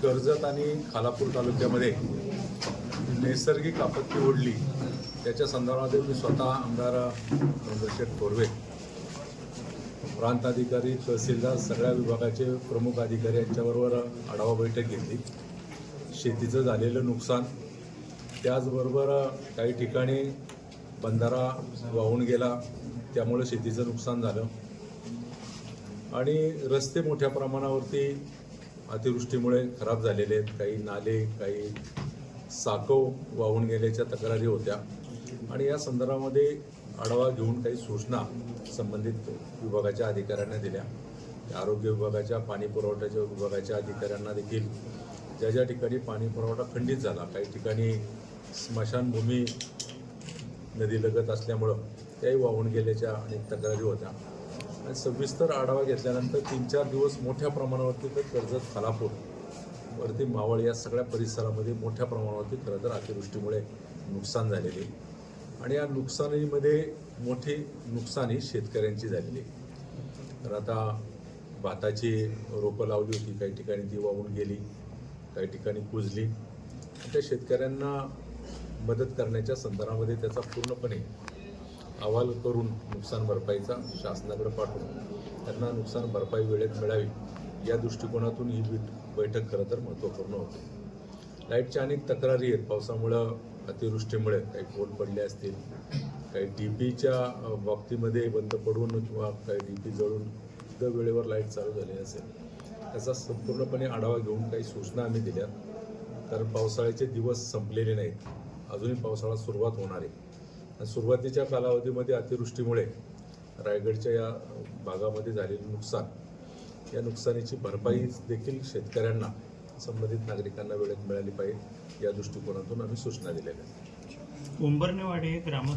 कर्जत आणि खालापूर तालुक्यामध्ये नैसर्गिक आपत्ती ओढली त्याच्या संदर्भात मी स्वतः आमदार चंद्रशेखर थोरवे, प्रांताधिकारी, तहसीलदार, सगळ्या विभागाचे प्रमुख अधिकारी यांच्याबरोबर आढावा बैठक घेतली. शेतीचं झालेलं नुकसान, त्याचबरोबर काही ठिकाणी बंधारा वाहून गेला त्यामुळे शेतीचं नुकसान झालं आणि रस्ते मोठ्या प्रमाणावरती अतिवृष्टीमुळे खराब झालेले आहेत. काही नाले, काही साकव वाहून गेल्याच्या तक्रारी होत्या आणि या संदर्भामध्ये आढावा घेऊन काही सूचना संबंधित विभागाच्या अधिकाऱ्यांना दिल्या. आरोग्य विभागाच्या, पाणी पुरवठ्याच्या विभागाच्या अधिकाऱ्यांना देखील ज्या ज्या ठिकाणी पाणी पुरवठा खंडित झाला, काही ठिकाणी स्मशानभूमी नदीलगत असल्यामुळं त्याही वाहून गेल्याच्या अनेक तक्रारी होत्या आणि सविस्तर आढावा घेतल्यानंतर 3-4 दिवस मोठ्या प्रमाणावरती तर कर्जत, खालापूर वरती मावळ या सगळ्या परिसरामध्ये मोठ्या प्रमाणावरती खरं तर अतिवृष्टीमुळे नुकसान झालेले आणि या नुकसानीमध्ये मोठी नुकसानी शेतकऱ्यांची झालेली. तर आता भाताची रोपं लावली होती, काही ठिकाणी ती वाहून गेली, काही ठिकाणी कुजली. त्या शेतकऱ्यांना मदत करण्याच्या संदर्भामध्ये त्याचा पूर्णपणे अहवाल करून नुकसान भरपाईचा शासनाकडे पाठवून त्यांना नुकसान भरपाई वेळेत मिळावी या दृष्टिकोनातून ही बैठक खरं तर महत्त्वपूर्ण होती. लाईटच्या अनेक तक्रारी आहेत. पावसामुळं, अतिवृष्टीमुळे काही पोल पडले असतील, काही डीपीच्या बाबतीमध्ये बंद पडून किंवा काही डीपी जळून सुद्धा वेळेवर लाईट चालू झाली असेल. त्याचा संपूर्णपणे आढावा घेऊन काही सूचना आम्ही दिल्या. कारण पावसाळ्याचे दिवस संपलेले नाहीत, अजूनही पावसाळा सुरुवात होणार आहे. सुरुवातीच्या कालावधीमध्ये अतिवृष्टीमुळे रायगडच्या या भागामध्ये झालेले नुकसान, या नुकसानीची भरपाई देखील शेतकऱ्यांना, संबंधित नागरिकांना वेळेत मिळाली पाहिजे या दृष्टिकोनातून आम्ही सूचना दिलेल्या आहेत. उंबरनेवाडी ग्राम